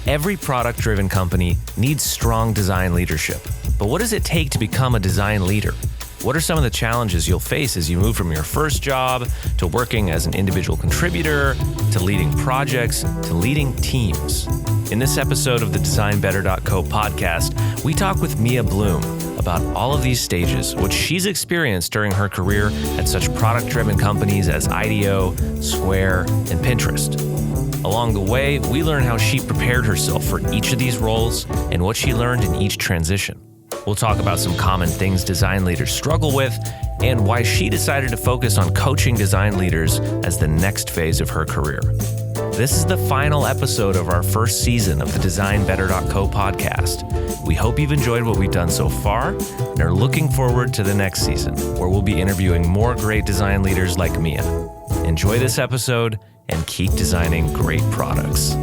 Every product-driven company needs strong design leadership. But what does it take to become a design leader? What are some of the challenges you'll face as you move from your first job to working as an individual contributor, to leading projects, to leading teams? In this episode of the DesignBetter.co podcast, we talk with Mia Blume about all of these stages, what she's experienced during her career at such product-driven companies as IDEO, Square, and Pinterest. Along the way, we learn how she prepared herself for each of these roles and what she learned in each transition. We'll talk about some common things design leaders struggle with and why she decided to focus on coaching design leaders as the next phase of her career. This is the final episode of our first season of the DesignBetter.co podcast. We hope you've enjoyed what we've done so far and are looking forward to the next season, where we'll be interviewing more great design leaders like Mia. Enjoy this episode and keep designing great products.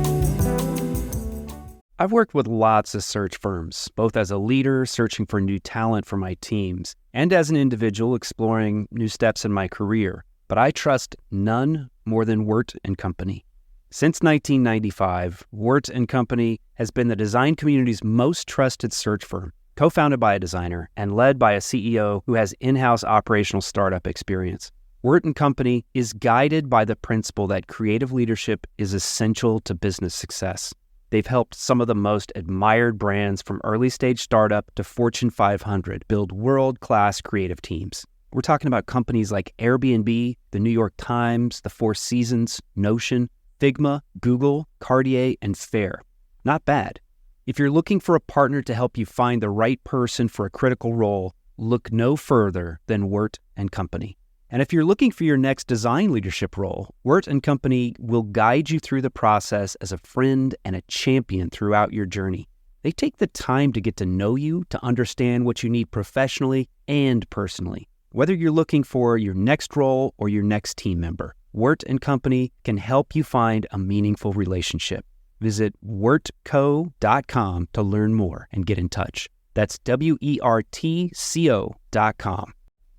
I've worked with lots of search firms, both as a leader searching for new talent for my teams and as an individual exploring new steps in my career. But I trust none more than Wirt & Company. Since 1995, Wirt & Company has been the design community's most trusted search firm, co-founded by a designer and led by a CEO who has in-house operational startup experience. Wirt & Company is guided by the principle that creative leadership is essential to business success. They've helped some of the most admired brands from early-stage startup to Fortune 500 build world-class creative teams. We're talking about companies like Airbnb, the New York Times, the Four Seasons, Notion, Figma, Google, Cartier, and Fair. Not bad. If you're looking for a partner to help you find the right person for a critical role, look no further than Wirt & Company. And if you're looking for your next design leadership role, Wirt & Company will guide you through the process as a friend and a champion throughout your journey. They take the time to get to know you, to understand what you need professionally and personally. Whether you're looking for your next role or your next team member, Wirt & Company can help you find a meaningful relationship. Visit wirtco.com to learn more and get in touch. That's WERTCO.com.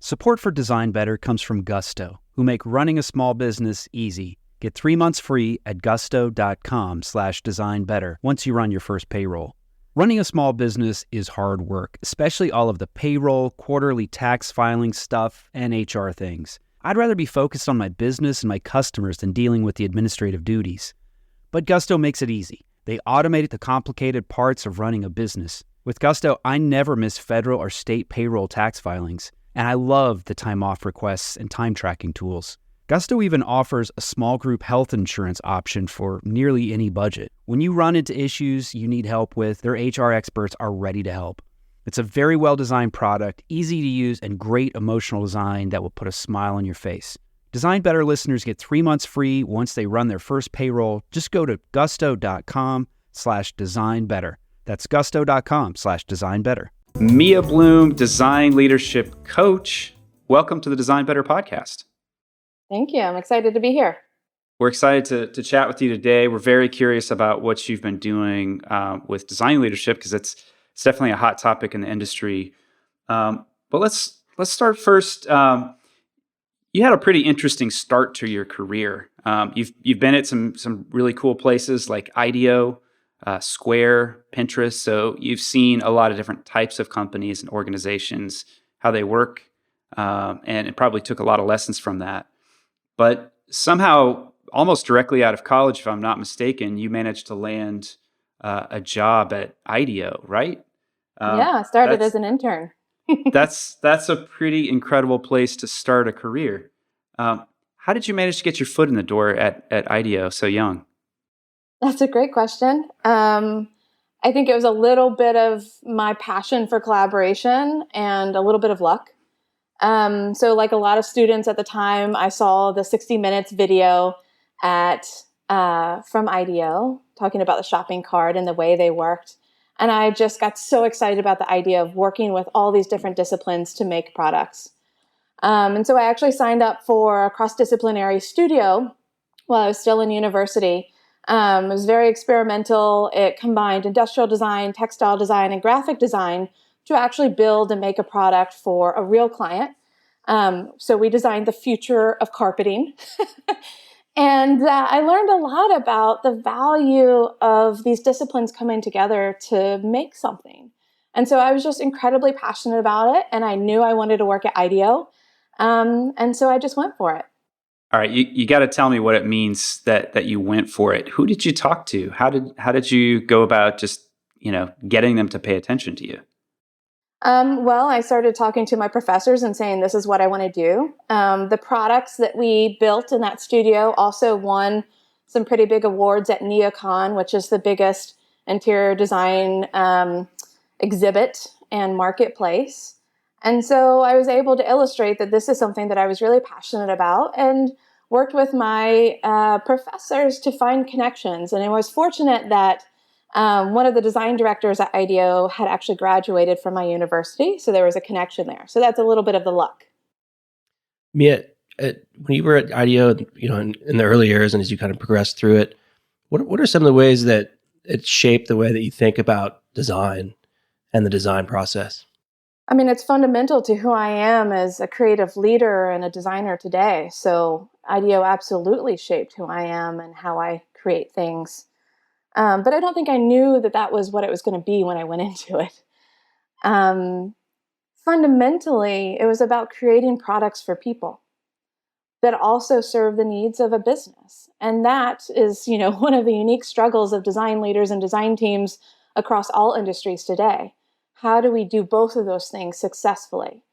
Support for Design Better comes from Gusto, who make running a small business easy. Get 3 months free at gusto.com/designbetter once you run your first payroll. Running a small business is hard work, especially all of the payroll, quarterly tax filing stuff, and HR things. I'd rather be focused on my business and my customers than dealing with the administrative duties. But Gusto makes it easy. They automated the complicated parts of running a business. With Gusto, I never miss federal or state payroll tax filings. And I love the time off requests and time tracking tools. Gusto even offers a small group health insurance option for nearly any budget. When you run into issues you need help with, their HR experts are ready to help. It's a very well-designed product, easy to use, and great emotional design that will put a smile on your face. Design Better listeners get 3 months free once they run their first payroll. Just go to gusto.com/designbetter. That's gusto.com/designbetter. Mia Blume, design leadership coach. Welcome to the Design Better podcast. Thank you. I'm excited to be here. We're excited to chat with you today. We're very curious about what you've been doing with design leadership, because it's definitely a hot topic in the industry. But let's start first. You had a pretty interesting start to your career. You've been at some really cool places like IDEO, Square, Pinterest. So you've seen a lot of different types of companies and organizations, how they work, and it probably took a lot of lessons from that. But somehow, almost directly out of college, if I'm not mistaken, you managed to land a job at IDEO, right? Yeah, I started as an intern. that's a pretty incredible place to start a career. How did you manage to get your foot in the door at IDEO so young? That's a great question. I think it was a little bit of my passion for collaboration and a little bit of luck. So like a lot of students at the time, I saw the 60 Minutes video from IDEO talking about the shopping cart and the way they worked. And I just got so excited about the idea of working with all these different disciplines to make products. And so I actually signed up for a cross-disciplinary studio while I was still in university. It was very experimental. It combined industrial design, textile design, and graphic design to actually build and make a product for a real client. So we designed the future of carpeting. And I learned a lot about the value of these disciplines coming together to make something. And so I was just incredibly passionate about it, and I knew I wanted to work at IDEO. And so I just went for it. All right, you got to tell me what it means that you went for it. Who did you talk to? How did you go about just getting them to pay attention to you? Well, I started talking to my professors and saying, this is what I want to do. The products that we built in that studio also won some pretty big awards at NeoCon, which is the biggest interior design exhibit and marketplace. And so I was able to illustrate that this is something that I was really passionate about, and worked with my professors to find connections. And I was fortunate that one of the design directors at IDEO had actually graduated from my university, so there was a connection there. So that's a little bit of the luck. Mia, when you were at IDEO, in the early years, and as you kind of progressed through it, what are some of the ways that it shaped the way that you think about design and the design process? I mean, it's fundamental to who I am as a creative leader and a designer today. So IDEO absolutely shaped who I am and how I create things. But I don't think I knew that that was what it was going to be when I went into it. Fundamentally, it was about creating products for people that also serve the needs of a business. And that is, one of the unique struggles of design leaders and design teams across all industries today. How do we do both of those things successfully?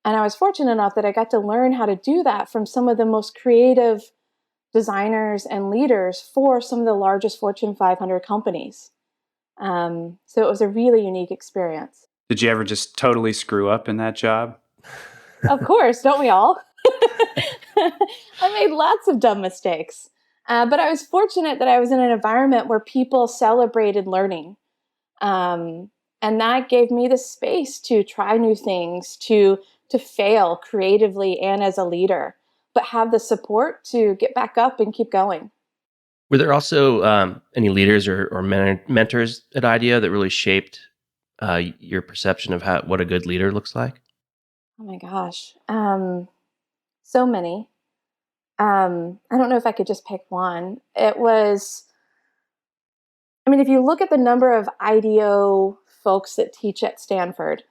And I was fortunate enough that I got to learn how to do that from some of the most creative designers and leaders for some of the largest Fortune 500 companies. So it was a really unique experience. Did you ever just totally screw up in that job? Of course, don't we all? I made lots of dumb mistakes. But I was fortunate that I was in an environment where people celebrated learning. And that gave me the space to try new things, to fail creatively and as a leader, but have the support to get back up and keep going. Were there also any leaders or mentors at IDEO that really shaped your perception of what a good leader looks like? Oh my gosh. So many. I don't know if I could just pick one. If you look at the number of IDEO folks that teach at Stanford,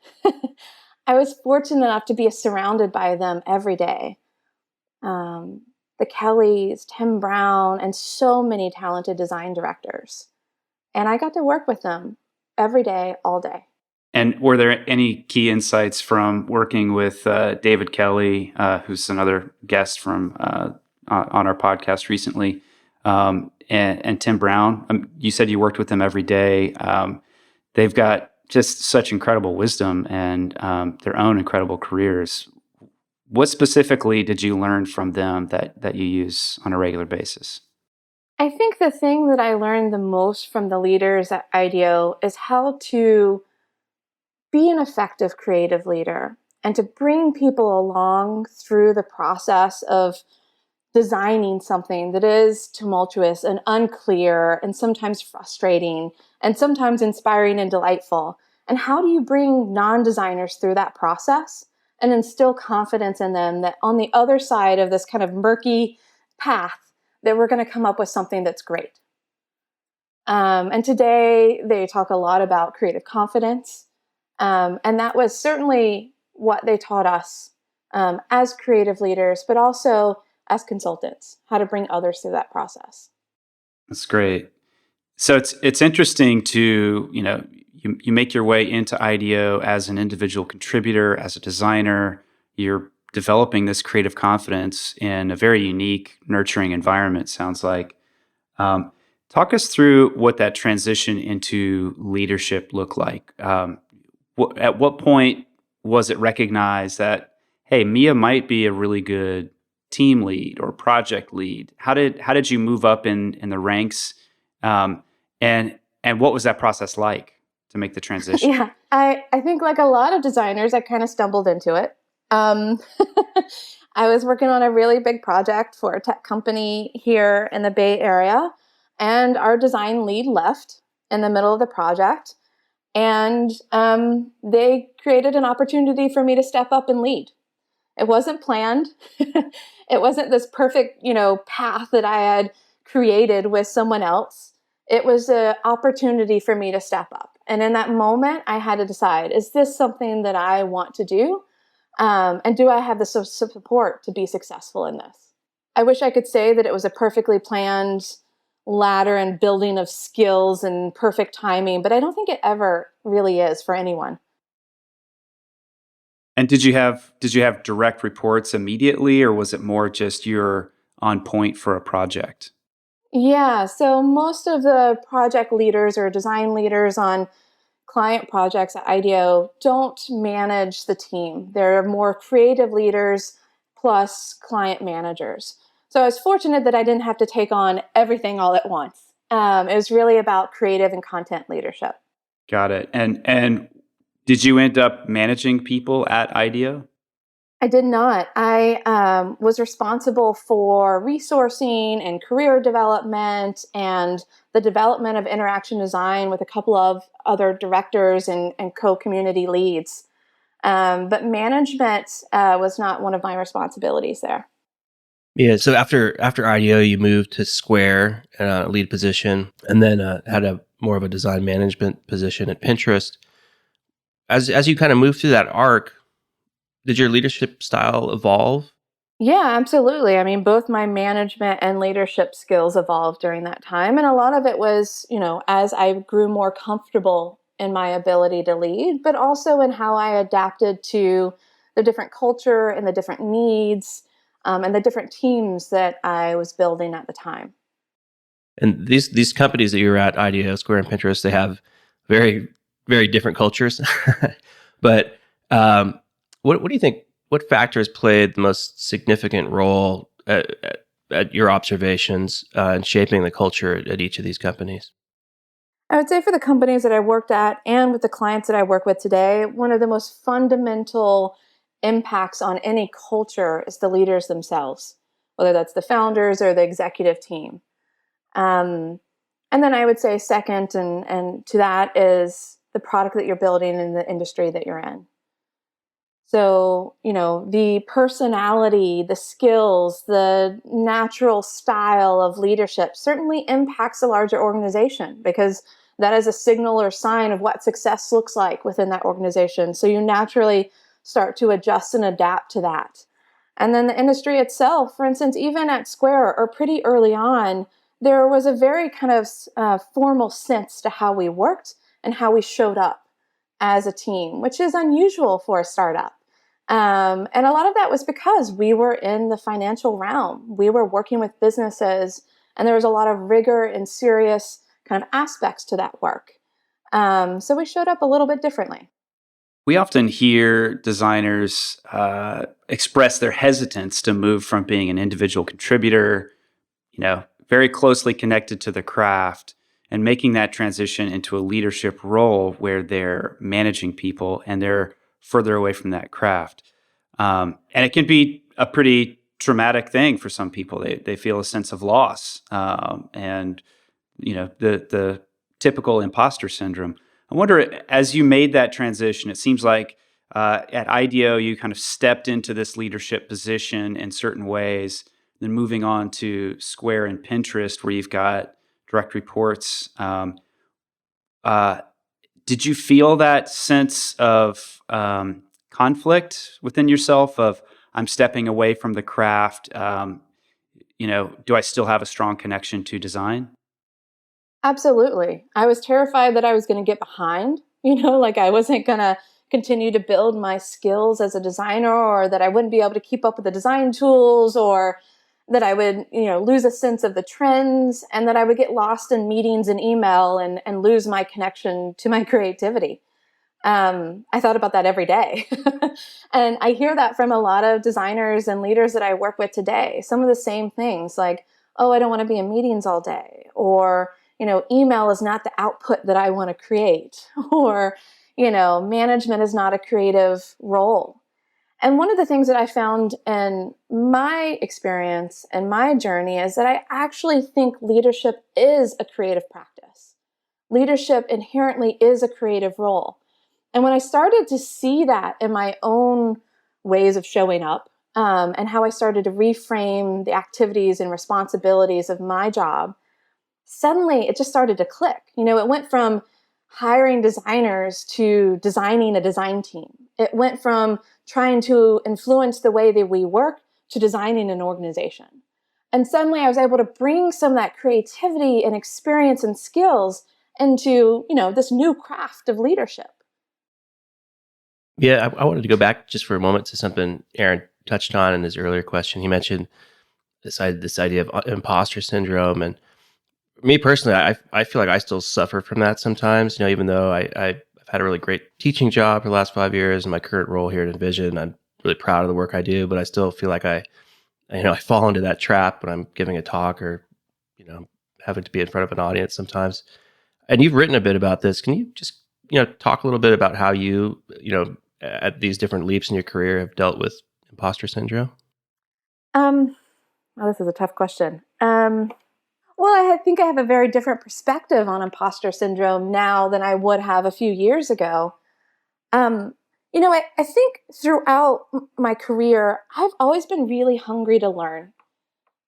I was fortunate enough to be surrounded by them every day. The Kellys, Tim Brown, and so many talented design directors. And I got to work with them every day, all day. And were there any key insights from working with David Kelly, who's another guest from on our podcast recently, and Tim Brown? You said you worked with them every day. They've got just such incredible wisdom and their own incredible careers. What specifically did you learn from them that you use on a regular basis? I think the thing that I learned the most from the leaders at IDEO is how to be an effective creative leader and to bring people along through the process of designing something that is tumultuous and unclear and sometimes frustrating and sometimes inspiring and delightful. And how do you bring non-designers through that process and instill confidence in them that on the other side of this kind of murky path, that we're going to come up with something that's great. And today they talk a lot about creative confidence. And that was certainly what they taught us as creative leaders, but also as consultants, how to bring others through that process. That's great. So it's interesting to, you make your way into IDEO as an individual contributor, as a designer. You're developing this creative confidence in a very unique, nurturing environment, sounds like. Talk us through what that transition into leadership looked like. At what point was it recognized that, hey, Mia might be a really good team lead or project lead? How did you move up in the ranks? And what was that process like to make the transition? Yeah, I think like a lot of designers, I kind of stumbled into it. I was working on a really big project for a tech company here in the Bay Area, and our design lead left in the middle of the project, and they created an opportunity for me to step up and lead. It wasn't planned. It wasn't this perfect, path that I had created with someone else. It was an opportunity for me to step up. And in that moment, I had to decide, is this something that I want to do? And do I have the support to be successful in this? I wish I could say that it was a perfectly planned ladder and building of skills and perfect timing, but I don't think it ever really is for anyone. And did you have direct reports immediately, or was it more just you're on point for a project? Yeah, so most of the project leaders or design leaders on client projects at IDEO don't manage the team. They're more creative leaders plus client managers. So I was fortunate that I didn't have to take on everything all at once. It was really about creative and content leadership. Got it. And did you end up managing people at IDEO? I did not. I was responsible for resourcing and career development and the development of interaction design with a couple of other directors and co-community leads. But management was not one of my responsibilities there. Yeah. So after IDEO, you moved to Square, lead position, and then had a more of a design management position at Pinterest. As you kind of moved through that arc, did your leadership style evolve? Yeah, absolutely. I mean, both my management and leadership skills evolved during that time. And a lot of it was, as I grew more comfortable in my ability to lead, but also in how I adapted to the different culture and the different needs and the different teams that I was building at the time. And these companies that you were at, IDEO, Square, and Pinterest, they have very, very different cultures. But what do you think? What factors played the most significant role at your observations in shaping the culture at each of these companies? I would say for the companies that I worked at and with the clients that I work with today, one of the most fundamental impacts on any culture is the leaders themselves, whether that's the founders or the executive team. Um, and then I would say second, and to that is the product that you're building in the industry that you're in. So, the personality, the skills, the natural style of leadership certainly impacts a larger organization because that is a signal or sign of what success looks like within that organization. So you naturally start to adjust and adapt to that. And then the industry itself, for instance, even at Square or pretty early on, there was a very kind of formal sense to how we worked and how we showed up as a team, which is unusual for a startup. And a lot of that was because we were in the financial realm. We were working with businesses, and there was a lot of rigor and serious kind of aspects to that work. So we showed up a little bit differently. We often hear designers express their hesitance to move from being an individual contributor, very closely connected to the craft, and making that transition into a leadership role where they're managing people and they're further away from that craft. And it can be a pretty traumatic thing for some people. They feel a sense of loss, and the typical imposter syndrome. I wonder, as you made that transition, it seems like at IDEO you kind of stepped into this leadership position in certain ways, then moving on to Square and Pinterest, where you've got direct reports. Did you feel that sense of conflict within yourself of I'm stepping away from the craft? Do I still have a strong connection to design? Absolutely. I was terrified that I was going to get behind, like I wasn't going to continue to build my skills as a designer, or that I wouldn't be able to keep up with the design tools, or that I would, lose a sense of the trends, and that I would get lost in meetings and email and lose my connection to my creativity. I thought about that every day. And I hear that from a lot of designers and leaders that I work with today. Some of the same things like, oh, I don't want to be in meetings all day, or, email is not the output that I want to create, or, management is not a creative role. And one of the things that I found in my experience and my journey is that I actually think leadership is a creative practice. Leadership inherently is a creative role. And when I started to see that in my own ways of showing up, and how I started to reframe the activities and responsibilities of my job, suddenly it just started to click. It went from hiring designers to designing a design team. It went from trying to influence the way that we work to designing an organization. And suddenly I was able to bring some of that creativity and experience and skills into, this new craft of leadership. Yeah, I wanted to go back just for a moment to something Aaron touched on in his earlier question. He mentioned this idea of imposter syndrome, and me personally, I feel like I still suffer from that sometimes. Even though I've had a really great teaching job for the last 5 years, and my current role here at Envision, I'm really proud of the work I do. But I still feel like I fall into that trap when I'm giving a talk or having to be in front of an audience sometimes. And you've written a bit about this. Can you just talk a little bit about how you at these different leaps in your career have dealt with imposter syndrome? Well, this is a tough question. Well, I think I have a very different perspective on imposter syndrome now than I would have a few years ago. I think throughout my career, I've always been really hungry to learn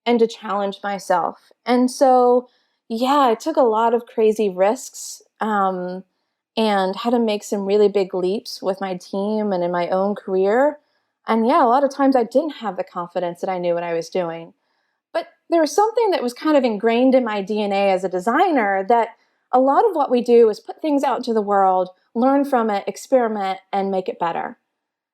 and to challenge myself. And so, yeah, I took a lot of crazy risks, and had to make some really big leaps with my team and in my own career. And yeah, a lot of times I didn't have the confidence that I knew what I was doing. But there was something that was kind of ingrained in my DNA as a designer, that a lot of what we do is put things out into the world, learn from it, experiment, and make it better.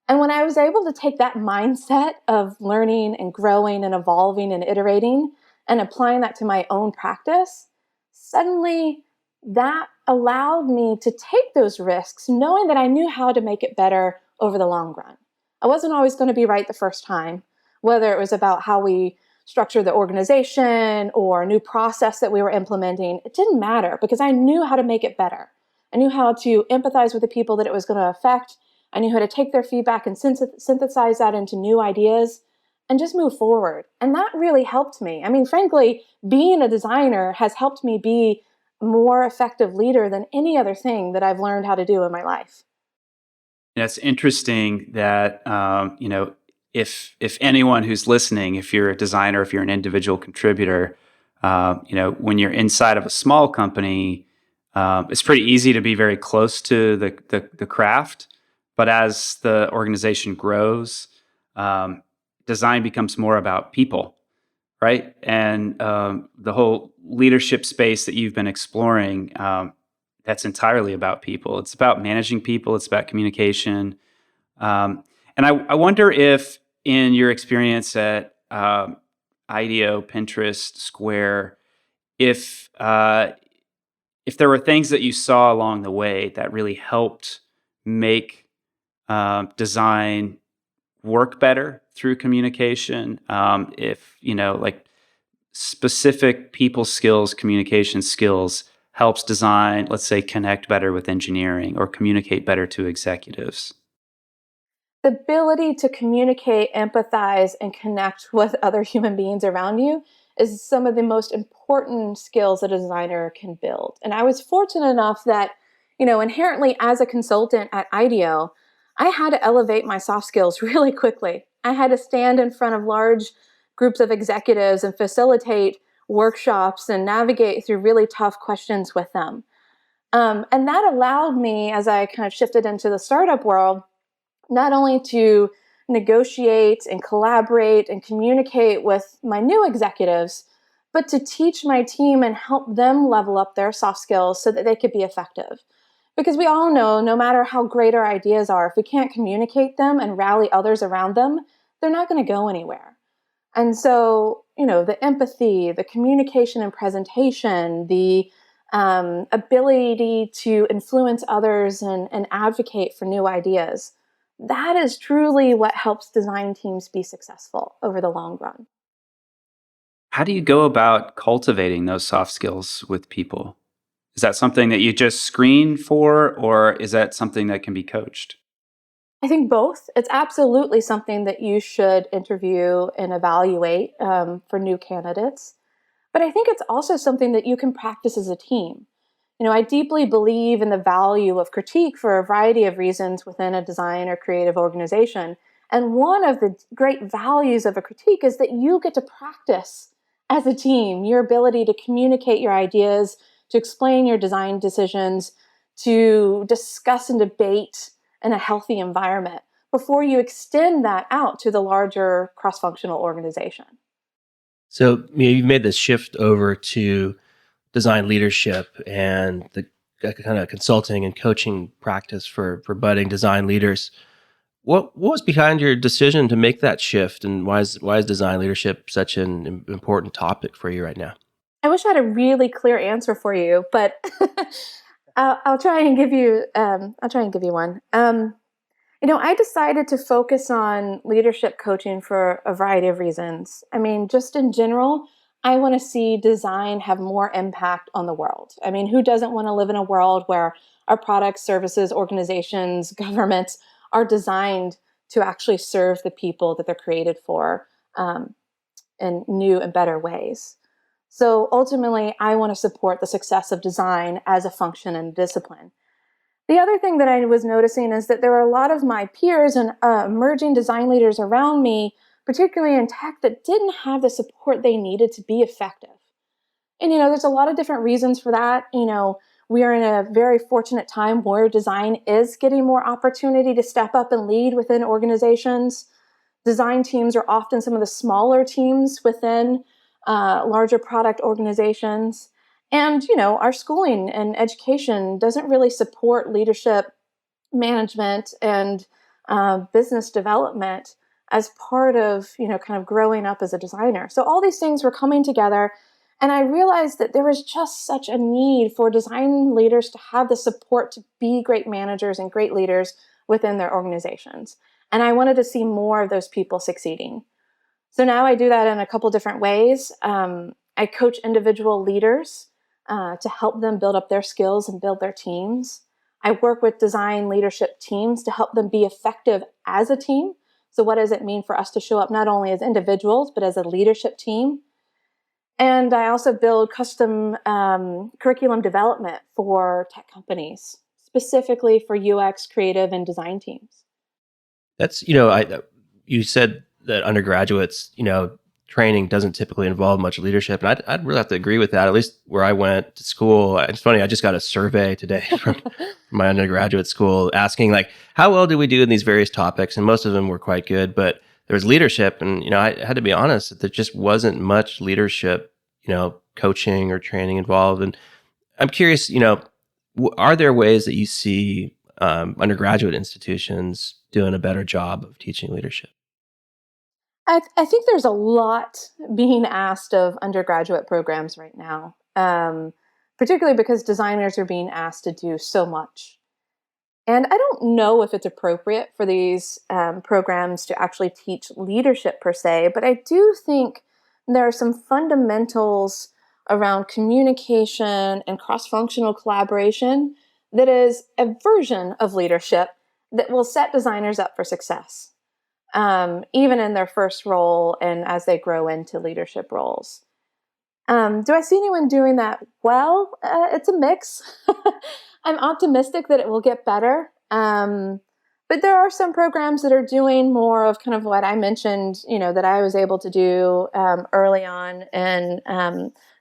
And when I was able to take that mindset of learning and growing and evolving and iterating and applying that to my own practice, suddenly that allowed me to take those risks, knowing that I knew how to make it better over the long run. I wasn't always going to be right the first time, whether it was about how we structure the organization or a new process that we were implementing. It didn't matter because I knew how to make it better. I knew how to empathize with the people that it was going to affect. I knew how to take their feedback and synthesize that into new ideas and just move forward. And that really helped me. I mean, frankly, being a designer has helped me be a more effective leader than any other thing that I've learned how to do in my life. It's interesting that if anyone who's listening, if you're a designer, if you're an individual contributor, when you're inside of a small company, it's pretty easy to be very close to the craft. But as the organization grows, design becomes more about people, right? And the whole leadership space that you've been exploring, that's entirely about people. It's about managing people. It's about communication. And I wonder if, in your experience at IDEO, Pinterest, Square, if there were things that you saw along the way that really helped make design work better through communication, if like specific people skills, communication skills helps design, let's say, connect better with engineering or communicate better to executives. The ability to communicate, empathize, and connect with other human beings around you is some of the most important skills that a designer can build. And I was fortunate enough that, inherently as a consultant at IDEO, I had to elevate my soft skills really quickly. I had to stand in front of large groups of executives and facilitate workshops and navigate through really tough questions with them. And that allowed me, as I kind of shifted into the startup world, not only to negotiate and collaborate and communicate with my new executives, but to teach my team and help them level up their soft skills so that they could be effective. Because we all know, no matter how great our ideas are, if we can't communicate them and rally others around them, they're not going to go anywhere. And so, the empathy, the communication and presentation, the ability to influence others and advocate for new ideas, that is truly what helps design teams be successful over the long run. How do you go about cultivating those soft skills with people? Is that something that you just screen for, or is that something that can be coached? I think both. It's absolutely something that you should interview and evaluate for new candidates. But I think it's also something that you can practice as a team. I deeply believe in the value of critique for a variety of reasons within a design or creative organization. And one of the great values of a critique is that you get to practice as a team your ability to communicate your ideas, to explain your design decisions, to discuss and debate in a healthy environment before you extend that out to the larger cross-functional organization. So you've made this shift over to design leadership and the kind of consulting and coaching practice for budding design leaders. What was behind your decision to make that shift, and why is design leadership such an important topic for you right now? I wish I had a really clear answer for you, but I'll try and give you. I'll try and give you one. I decided to focus on leadership coaching for a variety of reasons. I mean, just in general, I want to see design have more impact on the world. I mean, who doesn't want to live in a world where our products, services, organizations, governments are designed to actually serve the people that they're created for in new and better ways? So ultimately, I want to support the success of design as a function and discipline. The other thing that I was noticing is that there are a lot of my peers and emerging design leaders around me, particularly in tech, that didn't have the support they needed to be effective. And, there's a lot of different reasons for that. We are in a very fortunate time where design is getting more opportunity to step up and lead within organizations. Design teams are often some of the smaller teams within larger product organizations. And, our schooling and education doesn't really support leadership, management, and business development as part of, kind of growing up as a designer. So all these things were coming together. And I realized that there was just such a need for design leaders to have the support to be great managers and great leaders within their organizations. And I wanted to see more of those people succeeding. So now I do that in a couple different ways. I coach individual leaders to help them build up their skills and build their teams. I work with design leadership teams to help them be effective as a team. So what does it mean for us to show up not only as individuals, but as a leadership team? And I also build custom curriculum development for tech companies, specifically for UX, creative, and design teams. That's, you said that undergraduates, training doesn't typically involve much leadership. And I'd really have to agree with that, at least where I went to school. It's funny, I just got a survey today from my undergraduate school asking, how well do we do in these various topics? And most of them were quite good, but there was leadership. And, I had to be honest that there just wasn't much leadership, coaching or training involved. And I'm curious, are there ways that you see undergraduate institutions doing a better job of teaching leadership? I think there's a lot being asked of undergraduate programs right now, particularly because designers are being asked to do so much. And I don't know if it's appropriate for these programs to actually teach leadership per se, but I do think there are some fundamentals around communication and cross-functional collaboration that is a version of leadership that will set designers up for success. Even in their first role and as they grow into leadership roles. Do I see anyone doing that well? It's a mix. I'm optimistic that it will get better. But there are some programs that are doing more of kind of what I mentioned, that I was able to do early on in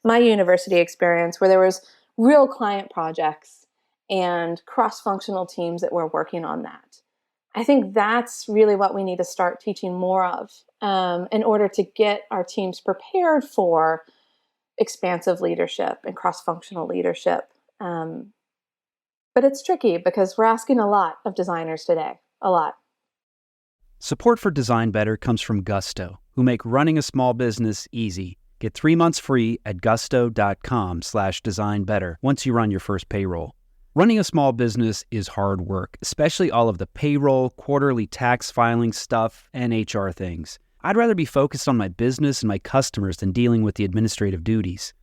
my university experience, where there was real client projects and cross-functional teams that were working on that. I think that's really what we need to start teaching more of in order to get our teams prepared for expansive leadership and cross-functional leadership. But it's tricky because we're asking a lot of designers today, a lot. Support for Design Better comes from Gusto, who make running a small business easy. Get 3 months free at gusto.com/designbetter once you run your first payroll. Running a small business is hard work, especially all of the payroll, quarterly tax filing stuff, and HR things. I'd rather be focused on my business and my customers than dealing with the administrative duties.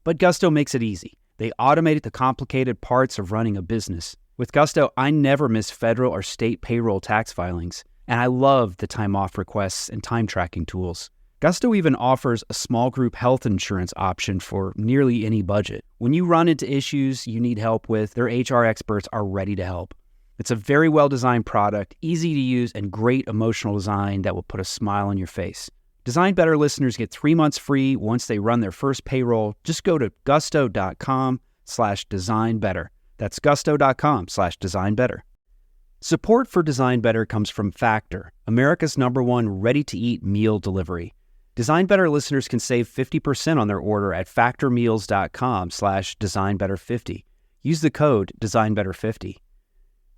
But Gusto makes it easy. They automate the complicated parts of running a business. With Gusto, I never miss federal or state payroll tax filings, and I love the time off requests and time tracking tools. Gusto even offers a small group health insurance option for nearly any budget. When you run into issues you need help with, their HR experts are ready to help. It's a very well-designed product, easy to use, and great emotional design that will put a smile on your face. Design Better listeners get 3 months free once they run their first payroll. Just go to gusto.com/designbetter. That's gusto.com/designbetter. Support for Design Better comes from Factor, America's #1 ready-to-eat meal delivery. Design Better listeners can save 50% on their order at factormeals.com/designbetter50. Use the code designbetter50.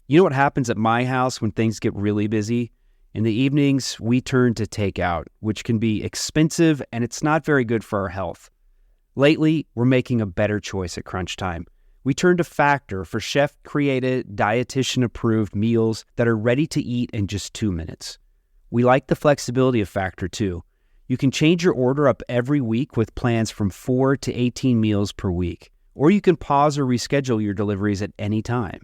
You know what happens at my house when things get really busy? In the evenings, we turn to takeout, which can be expensive and it's not very good for our health. Lately, we're making a better choice at crunch time. We turn to Factor for chef-created, dietitian-approved meals that are ready to eat in just 2 minutes. We like the flexibility of Factor too. You can change your order up every week with plans from 4 to 18 meals per week, or you can pause or reschedule your deliveries at any time.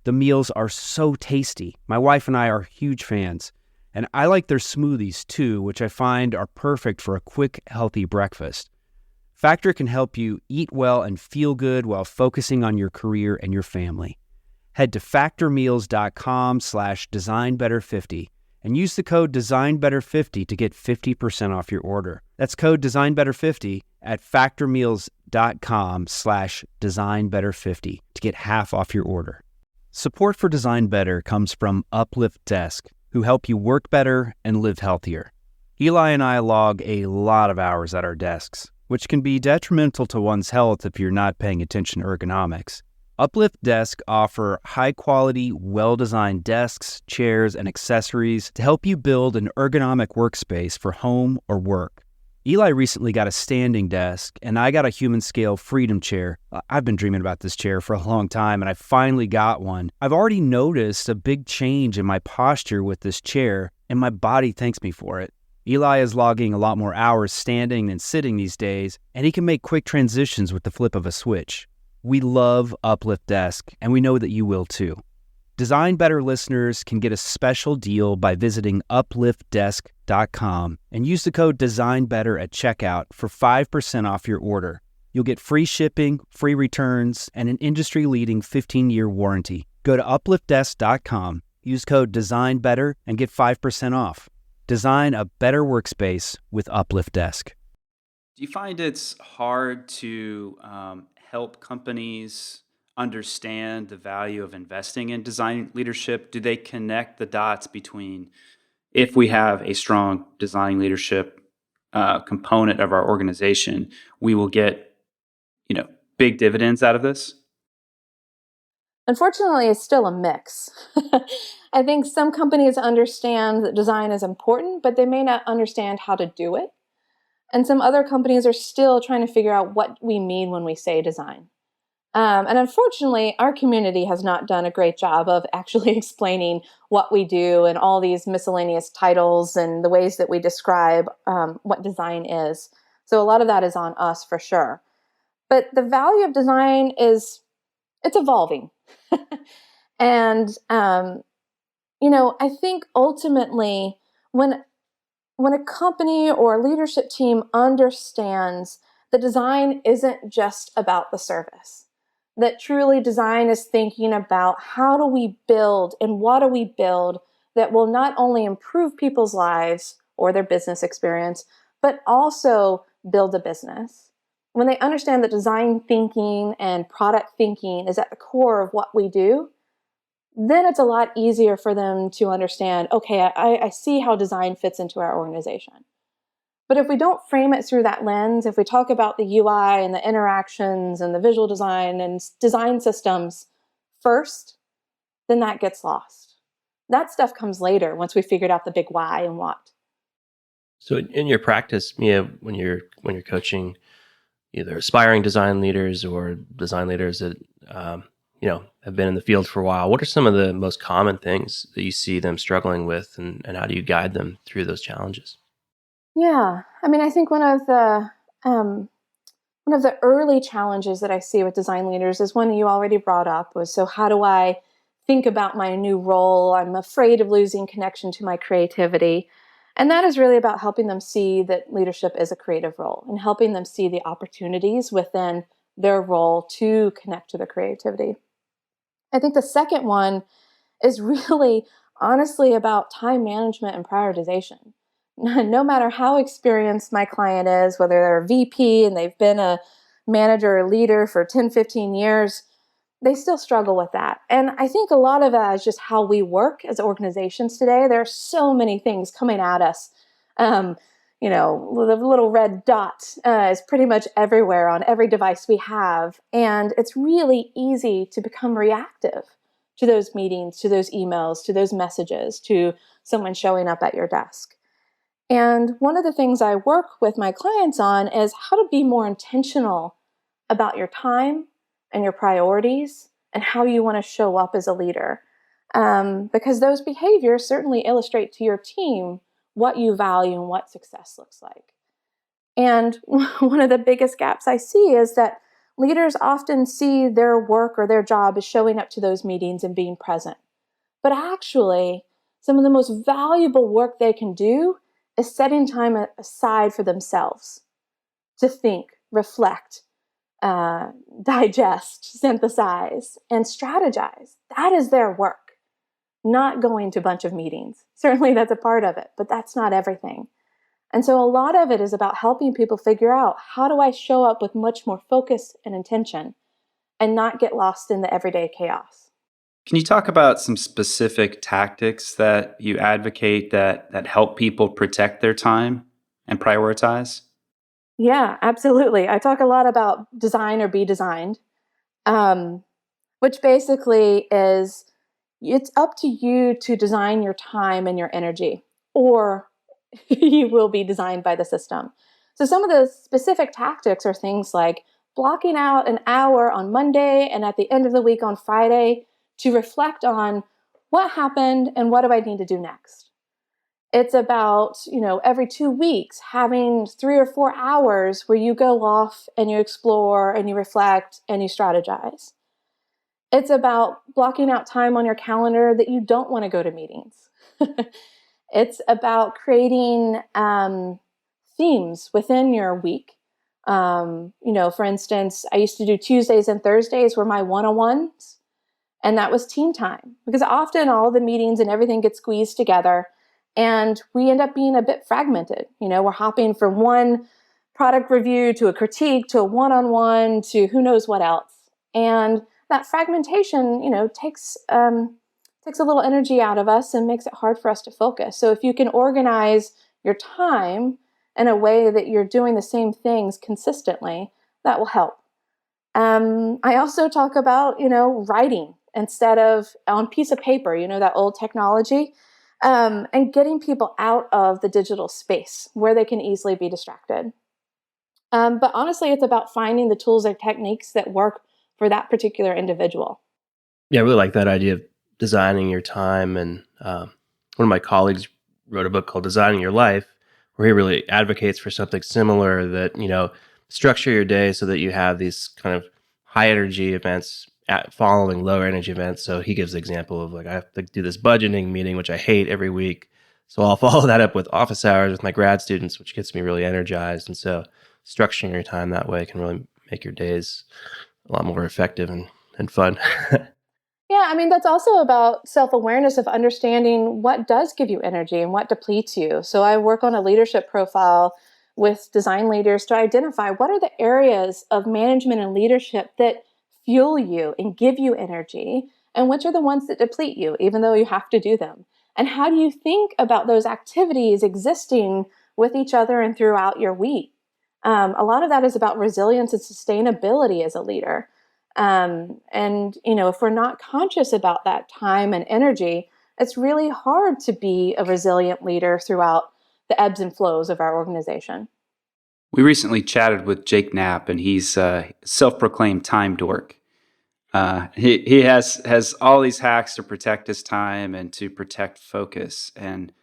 The meals are so tasty. My wife and I are huge fans, and I like their smoothies too, which I find are perfect for a quick, healthy breakfast. Factor can help you eat well and feel good while focusing on your career and your family. Head to factormeals.com/designbetter50 and use the code designbetter50 to get 50% off your order. That's code designbetter50 at factormeals.com/designbetter50 to get half off your order. Support for Design Better comes from Uplift Desk, who help you work better and live healthier. Eli and I log a lot of hours at our desks, which can be detrimental to one's health if you're not paying attention to ergonomics. Uplift Desk offer high-quality, well-designed desks, chairs, and accessories to help you build an ergonomic workspace for home or work. Eli recently got a standing desk, and I got a human scale Freedom chair. I've been dreaming about this chair for a long time, and I finally got one. I've already noticed a big change in my posture with this chair, and my body thanks me for it. Eli is logging a lot more hours standing than sitting these days, and he can make quick transitions with the flip of a switch. We love Uplift Desk, and we know that you will too. Design Better listeners can get a special deal by visiting upliftdesk.com and use the code DESIGNBETTER at checkout for 5% off your order. You'll get free shipping, free returns, and an industry-leading 15-year warranty. Go to upliftdesk.com, use code DESIGNBETTER, and get 5% off. Design a better workspace with Uplift Desk. Do you find it's hard to help companies understand the value of investing in design leadership? Do they connect the dots between, if we have a strong design leadership component of our organization, we will get, big dividends out of this? Unfortunately, it's still a mix. I think some companies understand that design is important, but they may not understand how to do it. And some other companies are still trying to figure out what we mean when we say design. And unfortunately, our community has not done a great job of actually explaining what we do and all these miscellaneous titles and the ways that we describe what design is. So a lot of that is on us for sure. But the value of design it's evolving. And, I think ultimately when a company or a leadership team understands that design isn't just about the service, that truly design is thinking about how do we build and what do we build that will not only improve people's lives or their business experience, but also build a business. When they understand that design thinking and product thinking is at the core of what we do, then it's a lot easier for them to understand, okay, I see how design fits into our organization. But if we don't frame it through that lens, if we talk about the UI and the interactions and the visual design and design systems first, then that gets lost. That stuff comes later once we figured out the big why and what. So in your practice, Mia, when you're coaching either aspiring design leaders or design leaders that have been in the field for a while, what are some of the most common things that you see them struggling with, and how do you guide them through those challenges? Yeah, I think one of the early challenges that I see with design leaders is one you already brought up, was, so how do I think about my new role? I'm afraid of losing connection to my creativity. And that is really about helping them see that leadership is a creative role and helping them see the opportunities within their role to connect to the creativity. I think the second one is really honestly about time management and prioritization. No matter how experienced my client is, whether they're a VP and they've been a manager or leader for 10, 15 years, they still struggle with that. And I think a lot of that is just how we work as organizations today. There are so many things coming at us. The little red dot is pretty much everywhere on every device we have. And it's really easy to become reactive to those meetings, to those emails, to those messages, to someone showing up at your desk. And one of the things I work with my clients on is how to be more intentional about your time and your priorities and how you want to show up as a leader. Because those behaviors certainly illustrate to your team what you value and what success looks like. And one of the biggest gaps I see is that leaders often see their work or their job as showing up to those meetings and being present. But actually, some of the most valuable work they can do is setting time aside for themselves to think, reflect, digest, synthesize, and strategize. That is their work, not going to a bunch of meetings. Certainly that's a part of it, but that's not everything. And so a lot of it is about helping people figure out, how do I show up with much more focus and intention and not get lost in the everyday chaos? Can you talk about some specific tactics that you advocate that help people protect their time and prioritize? Yeah, absolutely. I talk a lot about design or be designed, which basically is, it's up to you to design your time and your energy, or you will be designed by the system. So some of the specific tactics are things like blocking out an hour on Monday and at the end of the week on Friday to reflect on what happened and what do I need to do next. It's about, every 2 weeks having 3 or 4 hours where you go off and you explore and you reflect and you strategize. It's about blocking out time on your calendar that you don't want to go to meetings. It's about creating themes within your week. For instance, I used to do Tuesdays and Thursdays were my one-on-ones, and that was team time, because often all the meetings and everything gets squeezed together and we end up being a bit fragmented. We're hopping from one product review to a critique to a one-on-one to who knows what else. And that fragmentation, takes a little energy out of us and makes it hard for us to focus. So if you can organize your time in a way that you're doing the same things consistently, that will help. I also talk about, writing instead of on piece of paper, that old technology, and getting people out of the digital space where they can easily be distracted. But honestly, it's about finding the tools or techniques that work for that particular individual. Yeah, I really like that idea of designing your time. And one of my colleagues wrote a book called Designing Your Life, where he really advocates for something similar, that, structure your day so that you have these kind of high energy events following lower energy events. So he gives the example of, like, I have to do this budgeting meeting, which I hate every week. So I'll follow that up with office hours with my grad students, which gets me really energized. And so structuring your time that way can really make your days a lot more effective and fun. Yeah, that's also about self-awareness of understanding what does give you energy and what depletes you. So I work on a leadership profile with design leaders to identify what are the areas of management and leadership that fuel you and give you energy, and which are the ones that deplete you, even though you have to do them. And how do you think about those activities existing with each other and throughout your week? A lot of that is about resilience and sustainability as a leader. If we're not conscious about that time and energy, it's really hard to be a resilient leader throughout the ebbs and flows of our organization. We recently chatted with Jake Knapp, and he's a self-proclaimed time dork. He has all these hacks to protect his time and to protect focus, and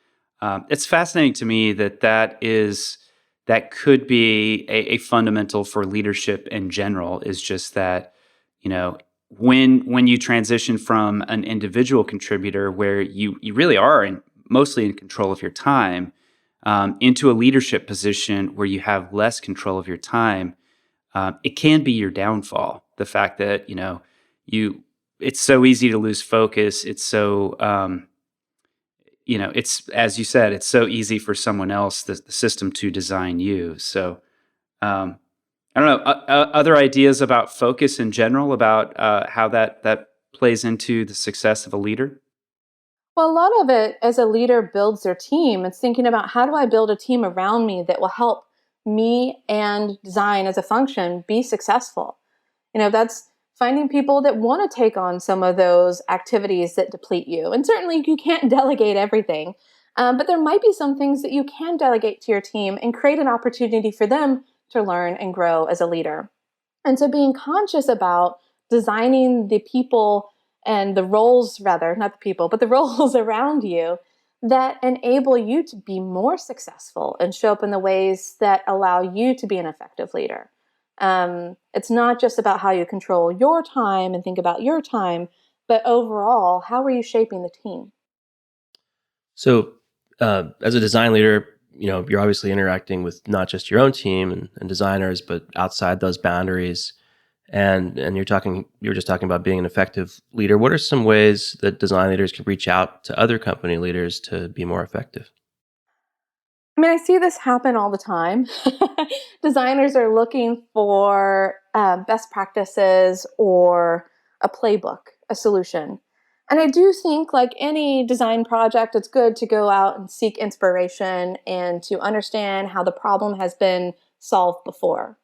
it's fascinating to me that could be a fundamental for leadership in general. Is just that, when you transition from an individual contributor where you really are mostly in control of your time, into a leadership position where you have less control of your time, it can be your downfall. The fact that it's so easy to lose focus. It's so, it's, as you said, it's so easy for someone else, the system, to design you. So, um, I don't know, other ideas about focus in general, about how that plays into the success of a leader? Well, a lot of it as a leader builds their team. It's thinking about how do I build a team around me that will help me and design as a function be successful. That's finding people that want to take on some of those activities that deplete you. And certainly you can't delegate everything, but there might be some things that you can delegate to your team and create an opportunity for them to learn and grow as a leader. And so being conscious about designing the people and the roles, rather, not the people, but the roles around you that enable you to be more successful and show up in the ways that allow you to be an effective leader. It's not just about how you control your time and think about your time, but overall, how are you shaping the team? So, as a design leader, you're obviously interacting with not just your own team and designers, but outside those boundaries. And you're just talking about being an effective leader. What are some ways that design leaders can reach out to other company leaders to be more effective? I mean, I see this happen all the time. Designers are looking for best practices or a playbook, a solution. And I do think, like any design project, it's good to go out and seek inspiration and to understand how the problem has been solved before.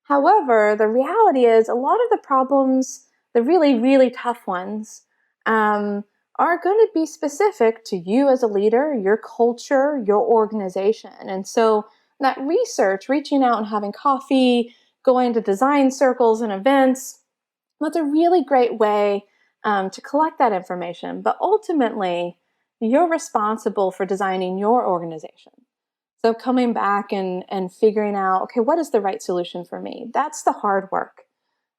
However, the reality is a lot of the problems, the really, really tough ones, um, are going to be specific to you as a leader, your culture, your organization. And so that research, reaching out and having coffee, going to design circles and events, that's a really great way to collect that information. But ultimately, you're responsible for designing your organization. So coming back and figuring out, okay, what is the right solution for me? That's the hard work.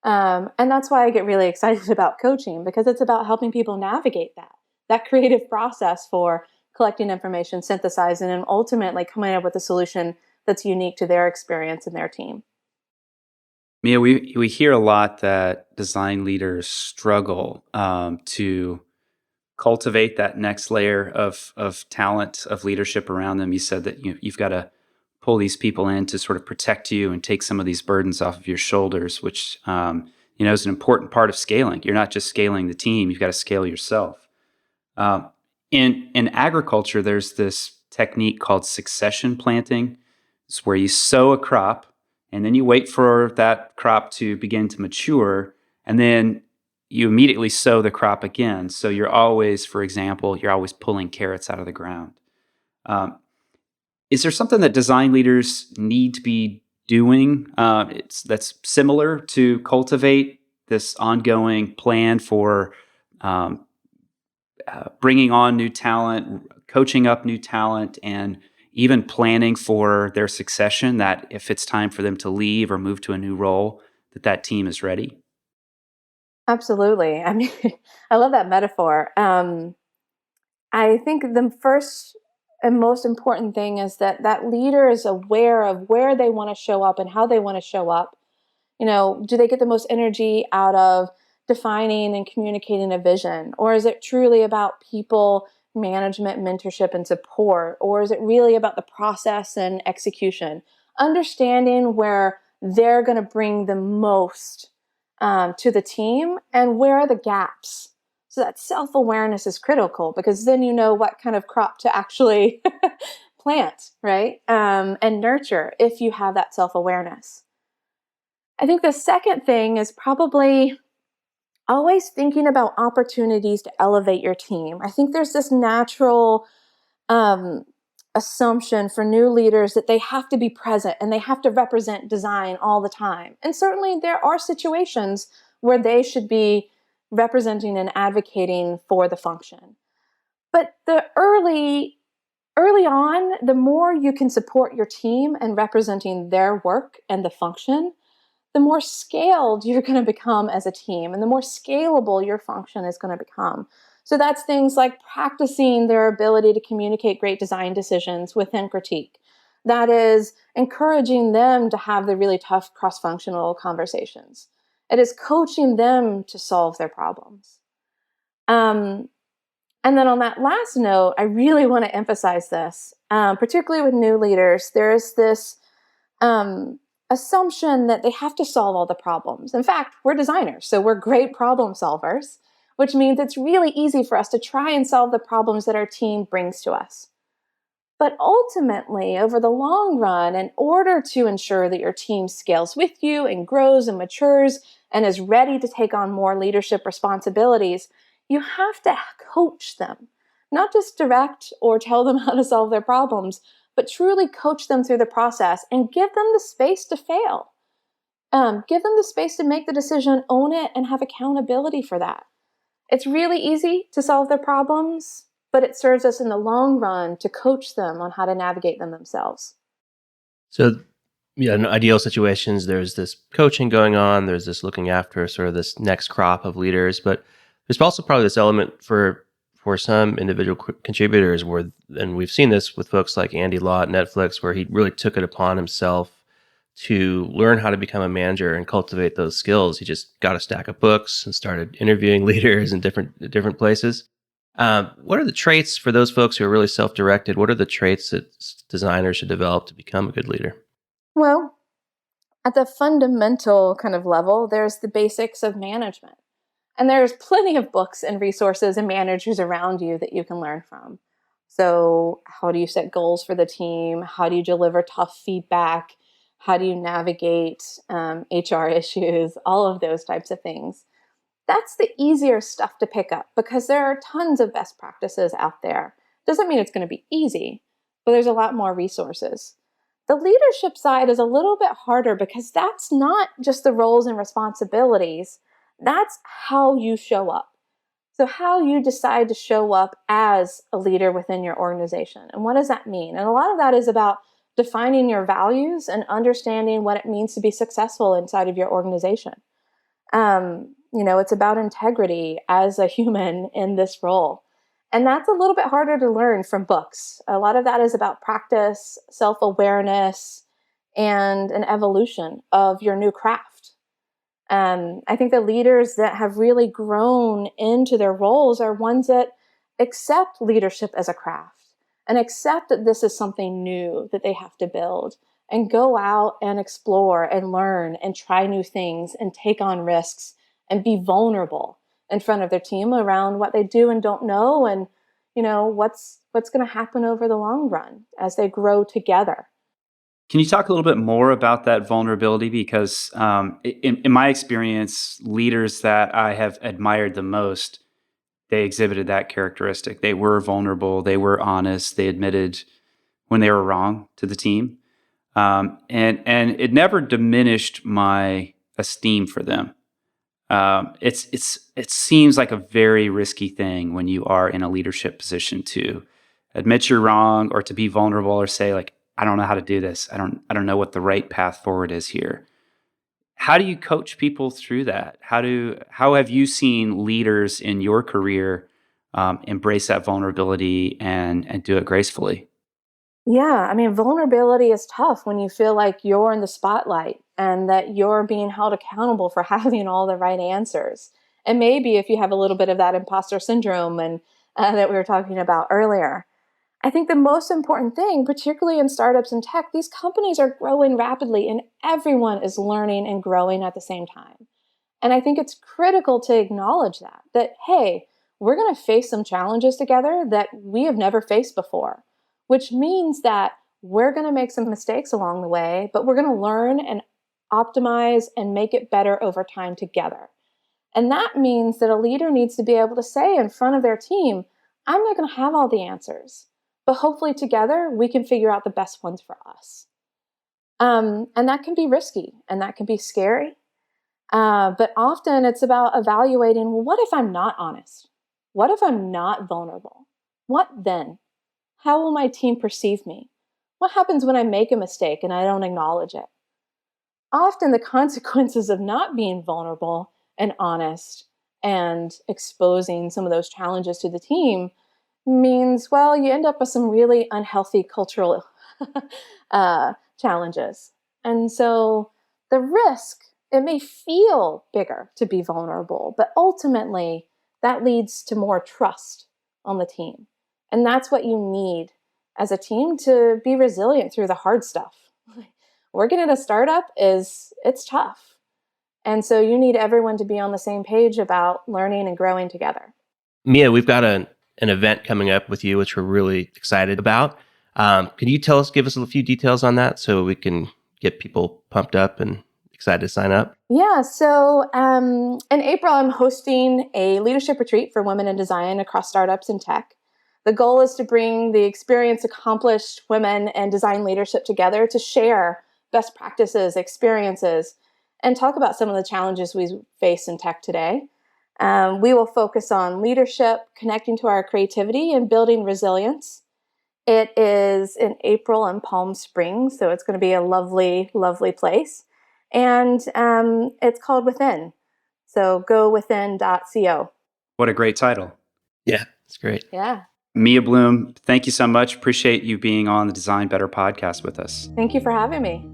And that's why I get really excited about coaching, because it's about helping people navigate that creative process for collecting information, synthesizing, and ultimately coming up with a solution that's unique to their experience and their team. Mia, we hear a lot that design leaders struggle to cultivate that next layer of talent, of leadership around them. You said that you've got to pull these people in to sort of protect you and take some of these burdens off of your shoulders, which is an important part of scaling. You're not just scaling the team; you've got to scale yourself. In agriculture, there's this technique called succession planting. It's where you sow a crop and then you wait for that crop to begin to mature, and then you immediately sow the crop again. So you're always, for example, you're always pulling carrots out of the ground. Um, is there something that design leaders need to be doing that's similar to cultivate this ongoing plan for um, bringing on new talent, coaching up new talent, and even planning for their succession, that if it's time for them to leave or move to a new role, that team is ready? Absolutely. I mean, I love that metaphor. I think the first and most important thing is that leader is aware of where they want to show up and how they want to show up. Do they get the most energy out of defining and communicating a vision? Or is it truly about people management, mentorship, and support? Or is it really about the process and execution? Understanding where they're going to bring the most to the team and where are the gaps. So that self-awareness is critical, because then you know what kind of crop to actually plant, right? And nurture if you have that self-awareness. I think the second thing is probably always thinking about opportunities to elevate your team. I think there's this natural um, assumption for new leaders that they have to be present and they have to represent design all the time. And certainly there are situations where they should be representing and advocating for the function. But the early on, the more you can support your team and representing their work and the function, the more scaled you're going to become as a team and the more scalable your function is going to become. So that's things like practicing their ability to communicate great design decisions within critique. That is encouraging them to have the really tough cross-functional conversations. It is coaching them to solve their problems. And then on that last note, I really want to emphasize this, particularly with new leaders. There is this assumption that they have to solve all the problems. In fact, we're designers, so we're great problem solvers, which means it's really easy for us to try and solve the problems that our team brings to us. But ultimately, over the long run, in order to ensure that your team scales with you and grows and matures and is ready to take on more leadership responsibilities, you have to coach them, not just direct or tell them how to solve their problems, but truly coach them through the process and give them the space to fail. Give them the space to make the decision, own it, and have accountability for that. It's really easy to solve their problems, but it serves us in the long run to coach them on how to navigate them themselves. So, in ideal situations, there's this coaching going on, there's this looking after sort of this next crop of leaders, but there's also probably this element for some individual contributors where, and we've seen this with folks like Andy Law at Netflix, where he really took it upon himself to learn how to become a manager and cultivate those skills. He just got a stack of books and started interviewing leaders in different places. What are the traits for those folks who are really self-directed? What are the traits that designers should develop to become a good leader? Well, at the fundamental kind of level, there's the basics of management. And there's plenty of books and resources and managers around you that you can learn from. So how do you set goals for the team? How do you deliver tough feedback? How do you navigate HR issues? All of those types of things. That's the easier stuff to pick up because there are tons of best practices out there. Doesn't mean it's going to be easy, but there's a lot more resources. The leadership side is a little bit harder because that's not just the roles and responsibilities. That's how you show up. So how you decide to show up as a leader within your organization. And what does that mean? And a lot of that is about defining your values and understanding what it means to be successful inside of your organization. It's about integrity as a human in this role. And that's a little bit harder to learn from books. A lot of that is about practice, self-awareness, and an evolution of your new craft. I think the leaders that have really grown into their roles are ones that accept leadership as a craft and accept that this is something new that they have to build and go out and explore and learn and try new things and take on risks and be vulnerable in front of their team around what they do and don't know and, what's going to happen over the long run as they grow together. Can you talk a little bit more about that vulnerability? Because in my experience, leaders that I have admired the most, they exhibited that characteristic. They were vulnerable. They were honest. They admitted when they were wrong to the team. And it never diminished my esteem for them. It seems like a very risky thing when you are in a leadership position to admit you're wrong or to be vulnerable or say like, I don't know how to do this. I don't know what the right path forward is here. How do you coach people through that? How have you seen leaders in your career embrace that vulnerability and do it gracefully? Yeah, vulnerability is tough when you feel like you're in the spotlight and that you're being held accountable for having all the right answers. And maybe if you have a little bit of that imposter syndrome and that we were talking about earlier. I think the most important thing, particularly in startups and tech, these companies are growing rapidly and everyone is learning and growing at the same time. And I think it's critical to acknowledge that, hey, we're going to face some challenges together that we have never faced before, which means that we're going to make some mistakes along the way, but we're going to learn and optimize and make it better over time together. And that means that a leader needs to be able to say in front of their team, I'm not going to have all the answers, but hopefully together we can figure out the best ones for us. And that can be risky and that can be scary. But often it's about evaluating, well, what if I'm not honest? What if I'm not vulnerable? What then? How will my team perceive me? What happens when I make a mistake and I don't acknowledge it? Often the consequences of not being vulnerable and honest and exposing some of those challenges to the team means, well, you end up with some really unhealthy cultural challenges. And so the risk It may feel bigger to be vulnerable, but ultimately that leads to more trust on the team. And that's what you need as a team to be resilient through the hard stuff. Working at a startup it's tough. And so you need everyone to be on the same page about learning and growing together. Mia, we've got an event coming up with you, which we're really excited about. Can you give us a few details on that so we can get people pumped up and excited to sign up? Yeah, so in April, I'm hosting a leadership retreat for women in design across startups and tech. The goal is to bring the experienced, accomplished women in design leadership together to share best practices, experiences, and talk about some of the challenges we face in tech today. We will focus on leadership, connecting to our creativity, and building resilience. It is in April in Palm Springs, so it's going to be a lovely, lovely place. And it's called Within. So gowithin.co. What a great title. Yeah, it's great. Yeah. Mia Blume, thank you so much. Appreciate you being on the Design Better podcast with us. Thank you for having me.